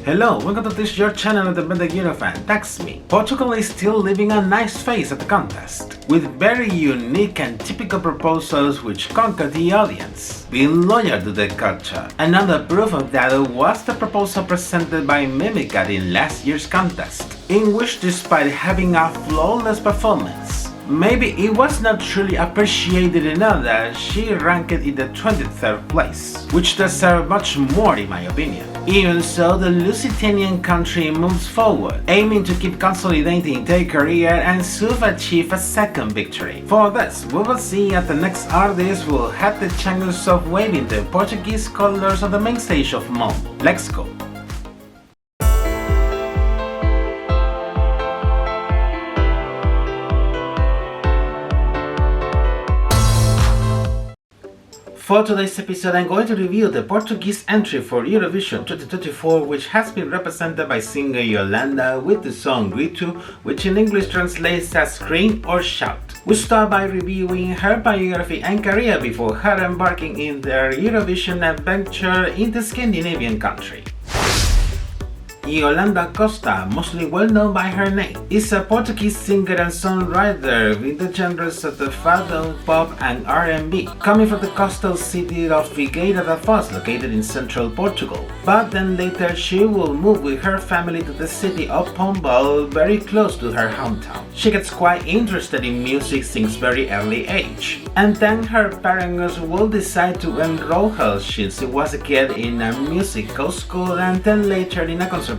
Hello, welcome to this your channel independent Eurofan, that's me. Portugal is still living a nice phase at the contest, with very unique and typical proposals which conquer the audience, being loyal to the culture. Another proof of that was the proposal presented by Mimicat in last year's contest, in which despite having a flawless performance, maybe it was not truly appreciated enough that she ranked in the 23rd place, which deserved much more in my opinion. Even so, the Lusitanian country moves forward, aiming to keep consolidating their career and soon achieve a second victory. For this, we will see that the next artist will have the chance of waving the Portuguese colors on the main stage of Malmo. Let's go! For today's episode, I'm going to review the Portuguese entry for Eurovision 2024, which has been represented by singer Iolanda with the song Grito, which in English translates as scream or shout. We start by reviewing her biography and career before her embarking in their Eurovision adventure in the Scandinavian country. Iolanda Costa, mostly well known by her name, is a Portuguese singer and songwriter in the genres of the fado, pop and R&B, coming from the coastal city of Figueira da Foz, located in central Portugal. But then later she will move with her family to the city of Pombal, very close to her hometown. She gets quite interested in music since very early age, and then her parents will decide to enroll her since she was a kid in a musical school and then later in a conservatory.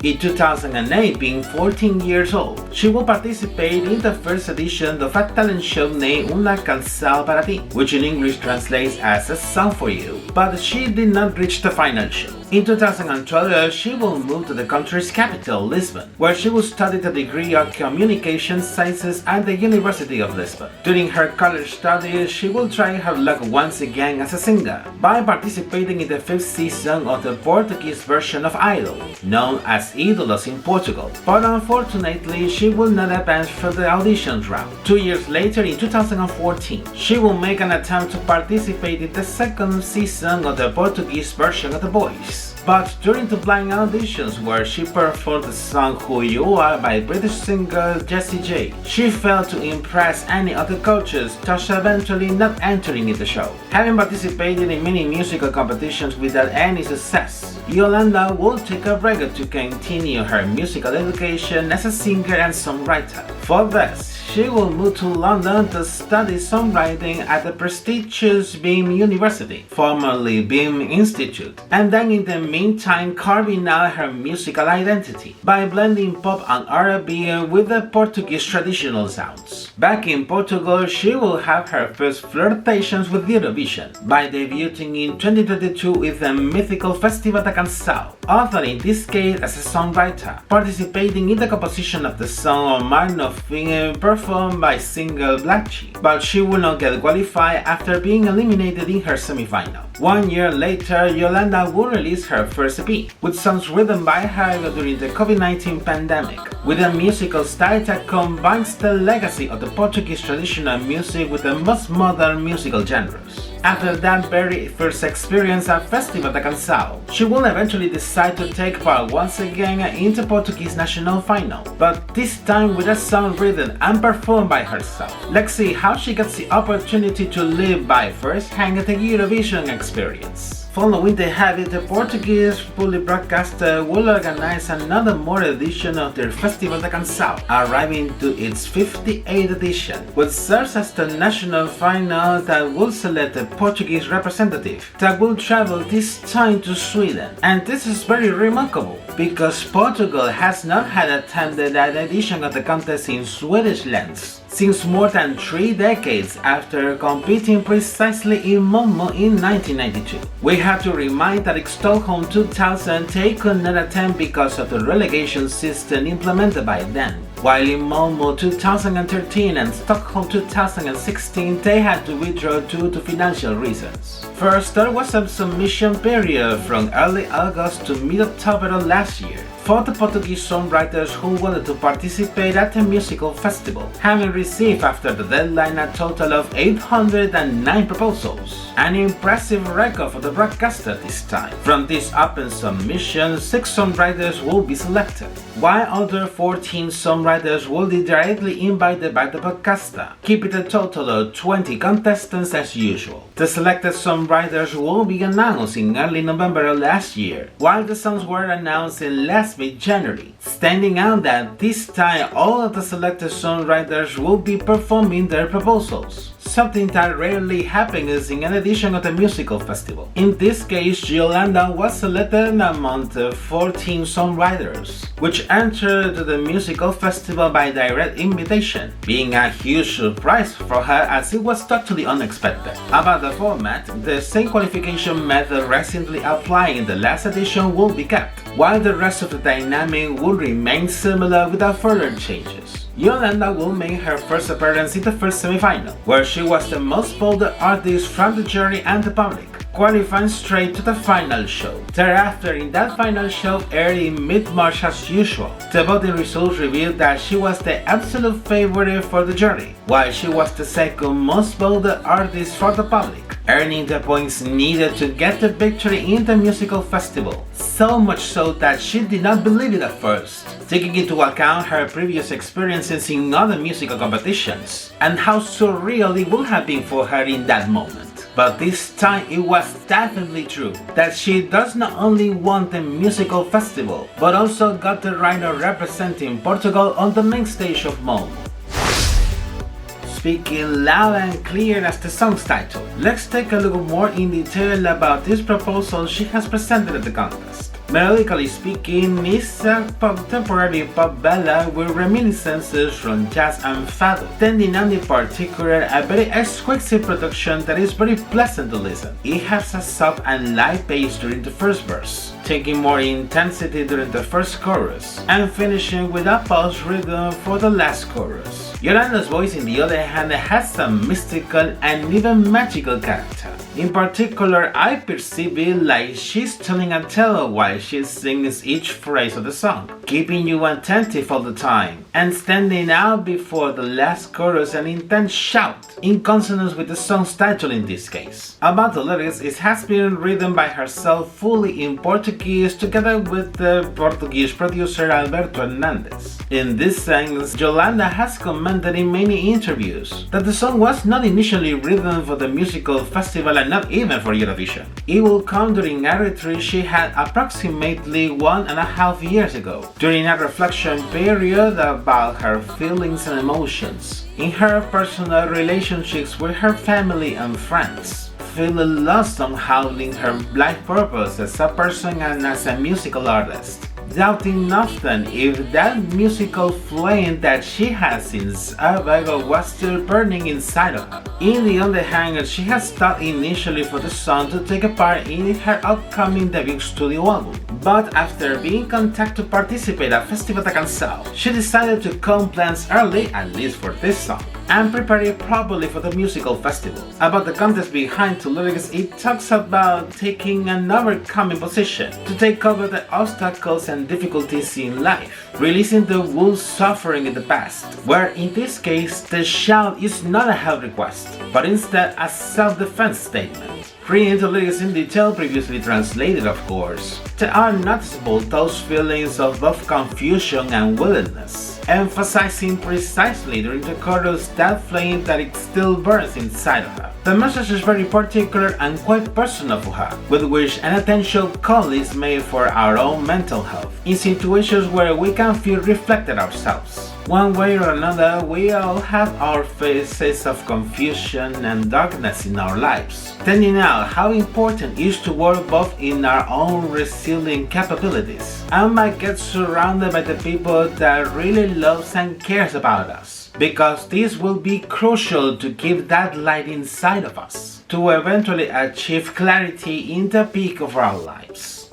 In 2008, being 14 years old, she will participate in the first edition of a talent show named Una Canção para Ti, which in English translates as a song for you, but she did not reach the final show. In 2012, she will move to the country's capital, Lisbon, where she will study the degree of Communication Sciences at the University of Lisbon. During her college studies, she will try her luck once again as a singer, by participating in the 5th season of the Portuguese version of Idol, known as Ídolos in Portugal, but unfortunately she will not advance through the auditions round. 2 years later, in 2014, she will make an attempt to participate in the 2nd season of the Portuguese version of The Voice. But during the blind auditions where she performed the song Who You Are by British singer Jessie J, she failed to impress any of the coaches, thus eventually not entering in the show. Having participated in many musical competitions without any success, Iolanda will take a break to continue her musical education as a singer and songwriter. For this, she will move to London to study songwriting at the prestigious Beam University, formerly Beam Institute, and then in the meantime carving out her musical identity by blending pop and R&B with the Portuguese traditional sounds. Back in Portugal, she will have her first flirtations with Eurovision by debuting in 2022 with the mythical Festival da Canção, author in this case as a songwriter, participating in the composition of the song Man of Thing performed by singer Black Sheep, but she will not get qualified after being eliminated in her semi-final. 1 year later, Iolanda will release her first EP, with songs written by her during the COVID-19 pandemic, with a musical style that combines the legacy of the Portuguese traditional music with the most modern musical genres. After that very first experience at Festival da Canção, she will eventually decide to take part once again in the Portuguese national final, but this time with a song written and performed by herself. Let's see how she gets the opportunity to live by first-hand the Eurovision experience. Following the habit, the Portuguese public broadcaster will organize another more edition of their Festival da Canção, arriving to its 58th edition, which serves as the national final that will select the Portuguese representative that will travel this time to Sweden. And this is very remarkable, because Portugal has not had attended an edition of the contest in Swedish lands since more than 3 decades after competing precisely in Malmo in 1992. We have to remind that in Stockholm 2000 they could not attend because of the relegation system implemented by then, while in Malmo 2013 and Stockholm 2016 they had to withdraw due to financial reasons. First, there was a submission period from early August to mid-October of last year for the Portuguese songwriters who wanted to participate at the musical festival, having received after the deadline a total of 809 proposals, an impressive record for the broadcaster this time. From this open submission, 6 songwriters will be selected, while other 14 songwriters will be directly invited by the broadcaster, keeping a total of 20 contestants as usual. The selected songwriters will be announced in early November of last year, while the songs were announced in last mid-January, standing out that this time all of the selected songwriters will be performing their proposals, something that rarely happens in an edition of the musical festival. In this case, Iolanda was selected among the 14 songwriters, which entered the musical festival by direct invitation, being a huge surprise for her as it was totally unexpected. About the format, the same qualification method recently applied in the last edition will be kept, while the rest of the dynamic will remain similar without further changes. Iolanda will make her first appearance in the first semi-final, where she was the most voted artist from the jury and the public, qualifying straight to the final show. Thereafter, in that final show aired in mid-March as usual, the voting results revealed that she was the absolute favorite for the jury, while she was the second most voted artist for the public, earning the points needed to get the victory in the musical festival, so much so that she did not believe it at first, taking into account her previous experiences in other musical competitions, and how surreal it would have been for her in that moment. But this time it was definitely true that she does not only won the musical festival, but also got the right of representing Portugal on the main stage of MOME. Speaking loud and clear as the song's title, let's take a look more in detail about this proposal she has presented at the contest. Melodically speaking, it's a contemporary pop ballad with reminiscences from jazz and fado, tending on in particular a very exquisite production that is very pleasant to listen. It has a soft and light pace during the first verse, taking more intensity during the first chorus, and finishing with a pulse rhythm for the last chorus. Iolanda's voice, on the other hand, has some mystical and even magical character. In particular, I perceive it like she's telling a tale while she sings each phrase of the song, keeping you attentive all the time, and standing out before the last chorus an intense shout, in consonance with the song's title in this case. About the lyrics, it has been written by herself fully in Portuguese together with the Portuguese producer Alberto Hernandez. In this sense, Iolanda has commented in many interviews that the song was not initially written for the musical festival and not even for Eurovision. It will come during a retreat she had approximately 1.5 years ago, during a reflection period about her feelings and emotions, in her personal relationships with her family and friends, feeling lost somehow in her life purpose as a person and as a musical artist, doubting often if that musical flame that she has since Abago was still burning inside of her. In the other hand, she has thought initially for the song to take a part in her upcoming debut studio album, but after being contacted to participate at Festival da Canção, she decided to come plans early, at least for this song, and prepare it properly for the musical festival. About the context behind the lyrics, it talks about taking an overcoming position to take over the obstacles and difficulties in life, releasing the wounds suffering in the past, where in this case the shout is not a help request, but instead a self-defense statement. Reading the lyrics in detail, previously translated of course, there are noticeable those feelings of both confusion and willingness, emphasizing precisely during the chorus that flame that it still burns inside of her. The message is very particular and quite personal for her, with which an attention call is made for our own mental health, in situations where we can feel reflected ourselves. One way or another, we all have our phases of confusion and darkness in our lives, tending out how important it is to work both in our own resilient capabilities and by get surrounded by the people that really loves and cares about us, because this will be crucial to keep that light inside of us, to eventually achieve clarity in the peak of our lives.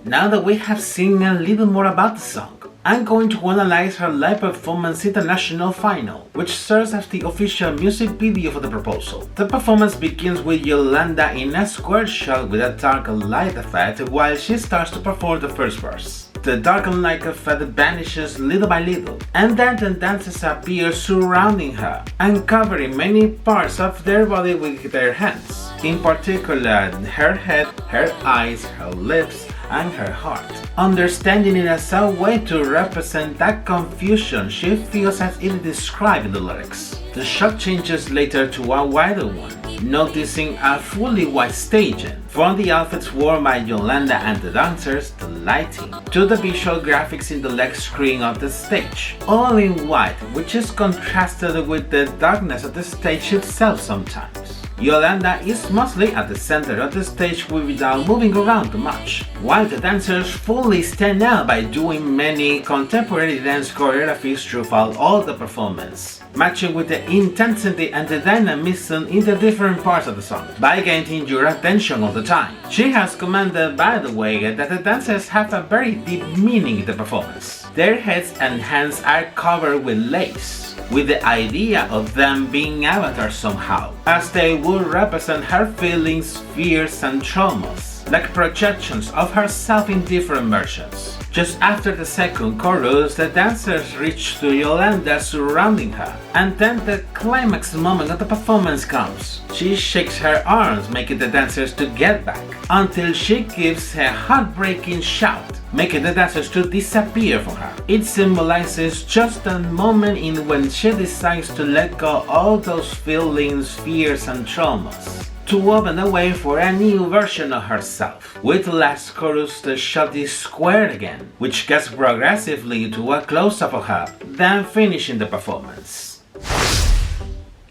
Now that we have seen a little more about the song, I'm going to analyze her live performance international final, which serves as the official music video for the proposal. The performance begins with Iolanda in a square shot with a dark light effect while she starts to perform the first verse. The darkened light effect vanishes little by little, and then the dancers appear surrounding her and covering many parts of their body with their hands, in particular her head, her eyes, her lips, and her heart, understanding it as a way to represent that confusion she feels as it is described in the lyrics. The shot changes later to a wider one, noticing a fully white staging, from the outfits worn by Iolanda and the dancers, the lighting, to the visual graphics in the leg screen of the stage, all in white, which is contrasted with the darkness of the stage itself sometimes. Iolanda is mostly at the center of the stage without moving around too much, while the dancers fully stand out by doing many contemporary dance choreographies throughout all the performance, matching with the intensity and the dynamism in the different parts of the song, by getting your attention all the time. She has commented, by the way, that the dancers have a very deep meaning in the performance. Their heads and hands are covered with lace, with the idea of them being avatars somehow, as they would represent her feelings, fears, and traumas, like projections of herself in different versions. Just after the second chorus, the dancers reach to Iolanda surrounding her, and then the climax moment of the performance comes. She shakes her arms, making the dancers to get back, until she gives a heartbreaking shout, making the dancers to disappear from her. It symbolizes just a moment in when she decides to let go all those feelings, fears, and traumas, to open the way for a new version of herself. With the last chorus, the shot is squared again, which gets progressively to a close-up of her, then finishing the performance.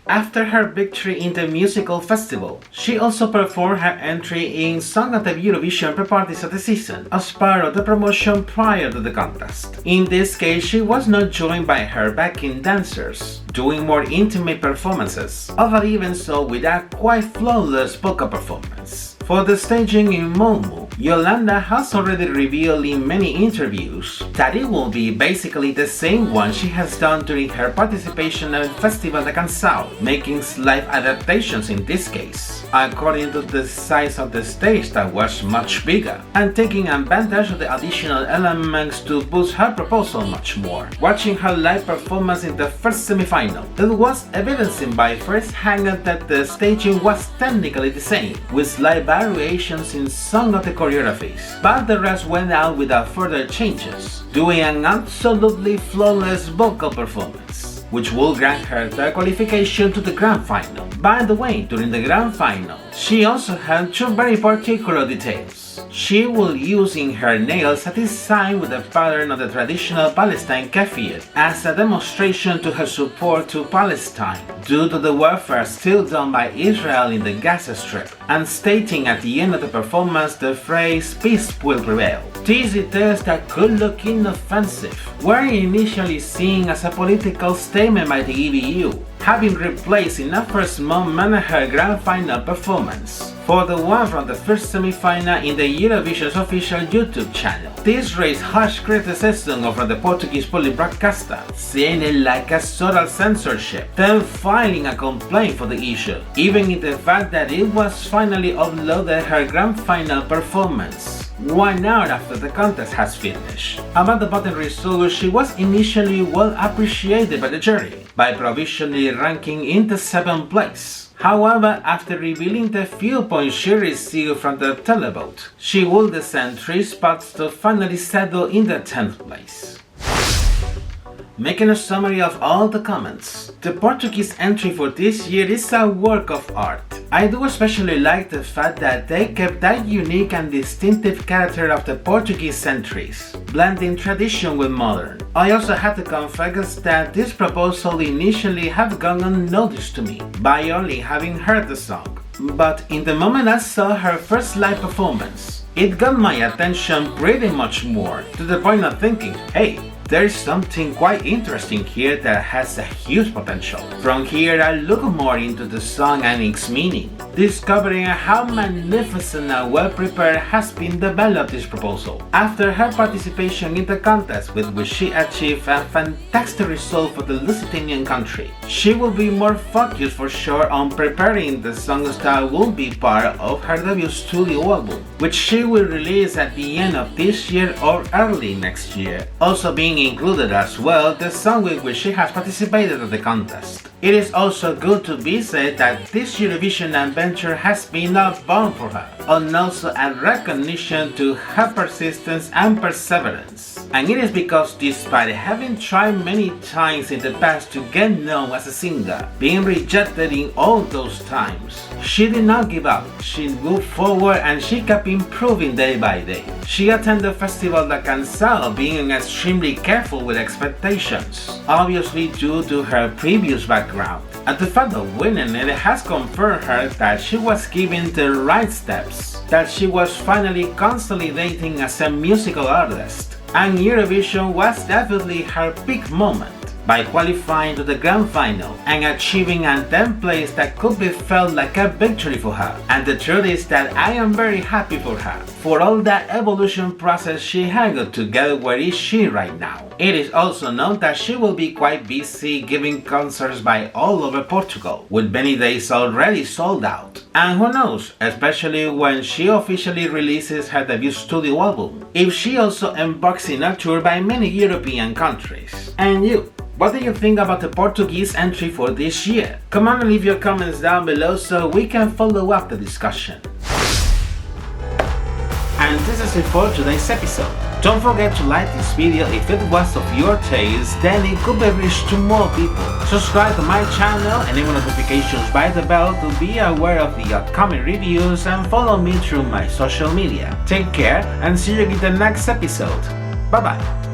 After her victory in the musical festival, she also performed her entry in Song of the Eurovision pre-parties of the season as part of the promotion prior to the contest. In this case, she was not joined by her backing dancers, doing more intimate performances, although even so with a quite flawless vocal performance. For the staging in Malmö, Iolanda has already revealed in many interviews that it will be basically the same one she has done during her participation at Festival de Canção, making slight adaptations in this case, according to the size of the stage that was much bigger, and taking advantage of the additional elements to boost her proposal much more. Watching her live performance in the first semi-final, it was evidencing by first hand that the staging was technically the same, with slight variations in some of the choreographies, but the rest went out without further changes, doing an absolutely flawless vocal performance, which will grant her the qualification to the grand final. By the way, during the grand final, she also had two very particular details. She will use in her nails a design with the pattern of the traditional Palestine keffiyeh as a demonstration to her support to Palestine due to the warfare still done by Israel in the Gaza Strip, and stating at the end of the performance the phrase "peace will prevail." These details that could look inoffensive were initially seen as a political statement by the EBU, having replaced in a first moment her grand final performance for the one from the first semi-final in the Eurovision's official YouTube channel. This raised harsh criticism from the Portuguese public broadcaster, seeing it like a subtle censorship, then filing a complaint for the issue, even in the fact that it was finally uploaded her grand final performance 1 hour after the contest has finished. About the voting results, she was initially well appreciated by the jury, by provisionally ranking in the 7th place. However, after revealing the few points she received from the televote, she will descend 3 spots to finally settle in the 10th place. Making a summary of all the comments, the Portuguese entry for this year is a work of art. I do especially like the fact that they kept that unique and distinctive character of the Portuguese entries, blending tradition with modern. I also had to confess that this proposal initially had gone unnoticed to me, by only having heard the song. But in the moment I saw her first live performance, it got my attention pretty much more, to the point of thinking, hey, There's something quite interesting here that has a huge potential. From here I look more into the song and its meaning, discovering how magnificent and well prepared has been developed this proposal. After her participation in the contest, with which she achieved a fantastic result for the Lusitanian country, she will be more focused for sure on preparing the songs that will be part of her debut studio album, which she will release at the end of this year or early next year. Also being included as well the song with which she has participated at the contest. It is also good to be said that this Eurovision adventure has been a bond for her, and also a recognition to her persistence and perseverance. And it is because despite having tried many times in the past to get known as a singer, being rejected in all those times, she did not give up. She moved forward and she kept improving day by day. She attended Festival de Cansao, being extremely careful with expectations, obviously due to her previous background. And the fact of winning it has confirmed her that she was given the right steps, that she was finally consolidating as a musical artist. And Eurovision was definitely her peak moment, by qualifying to the grand final and achieving a 10th place that could be felt like a victory for her. And the truth is that I am very happy for her, for all that evolution process she had got to get where is she right now. It is also known that she will be quite busy giving concerts by all over Portugal, with many days already sold out. And who knows, especially when she officially releases her debut studio album, if she also embarks in a tour by many European countries. And you? What do you think about the Portuguese entry for this year? Come on and leave your comments down below so we can follow up the discussion. And this is it for today's episode. Don't forget to like this video if it was of your taste, then it could be reached to more people. Subscribe to my channel, enable notifications by the bell to be aware of the upcoming reviews, and follow me through my social media. Take care and see you in the next episode. Bye bye.